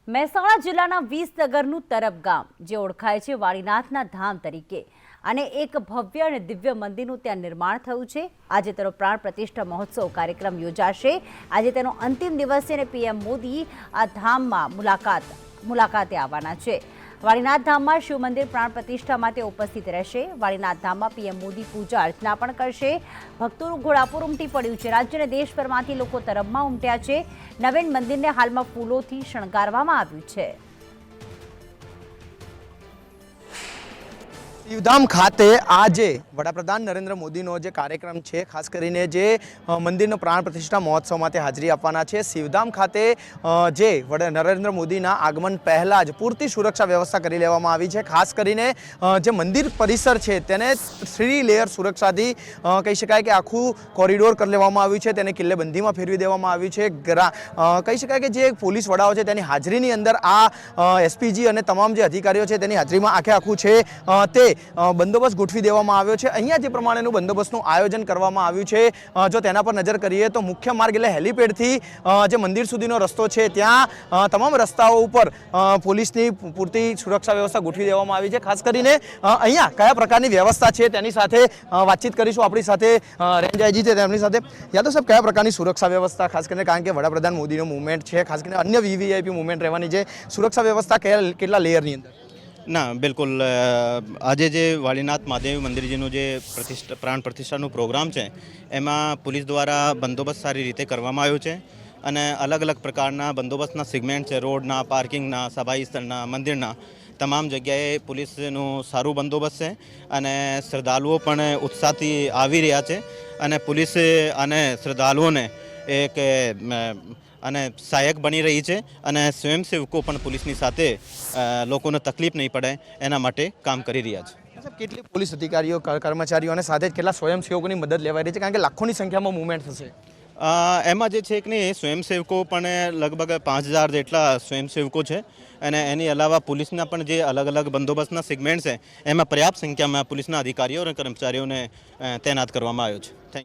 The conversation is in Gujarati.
મહેસાણા જિલ્લાના વિસનગરનું તરફ ગામ જે ઓળખાય છે વાળીનાથના ધામ તરીકે અને એક ભવ્ય અને દિવ્ય મંદિરનું ત્યાં નિર્માણ થયું છે। આજે તેનો પ્રાણ પ્રતિષ્ઠા મહોત્સવ કાર્યક્રમ યોજાશે। આજે તેનો અંતિમ દિવસ છે અને પીએમ મોદી આ ધામમાં મુલાકાતે આવવાના છે। વાળીનાથ ધામમાં શિવ મંદિર પ્રાણ પ્રતિષ્ઠા માટે ઉપસ્થિત રહેશે। વાળીનાથ ધામમાં પીએમ મોદી પૂજા અર્ચના પણ કરશે। ભક્તોનું ઘોડાપુર ઉમટી પડ્યું છે। રાજ્ય અને દેશભરમાંથી લોકો તરફમાં ઉમટ્યા છે। નવીન મંદિરને હાલમાં ફૂલોથી શણગારવામાં આવ્યું છે। શિવધામ ખાતે આજે વડાપ્રધાન નરેન્દ્ર મોદીનો જે કાર્યક્રમ છે, ખાસ કરીને જે મંદિરનો પ્રાણ પ્રતિષ્ઠા મહોત્સવ માટે હાજરી આપવાના છે। શિવધામ ખાતે જે નરેન્દ્ર મોદીના આગમન પહેલાં જ પૂરતી સુરક્ષા વ્યવસ્થા કરી લેવામાં આવી છે। ખાસ કરીને જે મંદિર પરિસર છે તેને 3 લેયર સુરક્ષાથી કહી શકાય કે આખું કોરિડોર કરી લેવામાં આવ્યું છે। તેને કિલ્લેબંધીમાં ફેરવી દેવામાં આવ્યું છે। કહી શકાય કે જે પોલીસ વડાઓ છે તેની હાજરીની અંદર આ એસપીજી અને તમામ જે અધિકારીઓ છે તેની હાજરીમાં આખું છે તે બંદોબસ્ત ગોઠવી દેવામાં આવ્યો છે। અહીંયા જે પ્રમાણેનું બંદોબસ્તનું આયોજન કરવામાં આવ્યું છે, જો તેના પર નજર કરીએ તો મુખ્ય માર્ગ એટલે હેલીપેડથી જે મંદિર સુધીનો રસ્તો છે ત્યાં તમામ રસ્તાઓ ઉપર પોલીસની પૂરતી સુરક્ષા વ્યવસ્થા ગોઠવી દેવામાં આવી છે। ખાસ કરીને અહીંયા કયા પ્રકારની વ્યવસ્થા છે તેની સાથે વાતચીત કરીશું। આપણી સાથે રેન્જ આઈજી છે તેમની સાથે। યાદવ સાહેબ, કયા પ્રકારની સુરક્ષા વ્યવસ્થા, ખાસ કરીને કારણ કે વડાપ્રધાન મોદીનો મૂવમેન્ટ છે, ખાસ કરીને અન્ય વીવીઆઈપી મૂવમેન્ટ રહેવાની છે, સુરક્ષા વ્યવસ્થા કેટલા લેયરની અંદર? ના, બિલકુલ આજે જે વાળીનાથ મહાદેવ મંદિરજીનું જે પ્રાણ પ્રતિષ્ઠાનું પ્રોગ્રામ છે એમાં પોલીસ દ્વારા બંદોબસ્ત સારી રીતે કરવામાં આવ્યો છે અને અલગ અલગ પ્રકારના બંદોબસ્તના સેગમેન્ટ છે, રોડના, પાર્કિંગના, સભાઈ સ્થળના, મંદિરના તમામ જગ્યાએ પોલીસનું સારું બંદોબસ્ત છે અને શ્રદ્ધાળુઓ પણ ઉત્સાહથી આવી રહ્યા છે અને પોલીસ અને શ્રદ્ધાળુઓને એક અને સહાયક બની રહી છે અને સ્વયંસેવકો પણ પોલીસની સાથે લોકોને તકલીફ નહીં પડે એના માટે કામ કરી રહ્યા છે। કેટલી પોલીસ અધિકારીઓ, કર્મચારીઓ અને સાથે જ કેટલા સ્વયંસેવકોની મદદ લેવાઈ રહી છે, કારણ કે લાખોની સંખ્યામાં મૂવમેન્ટ થશે? એમાં જે છે કે નહીં, સ્વયંસેવકો પણ લગભગ 5000 જેટલા સ્વયંસેવકો છે અને એની અલાવા પોલીસના પણ જે અલગ અલગ બંદોબસ્તના સેગમેન્ટ છે એમાં પર્યાપ્ત સંખ્યામાં પોલીસના અધિકારીઓ અને કર્મચારીઓને તૈનાત કરવામાં આવ્યો છે।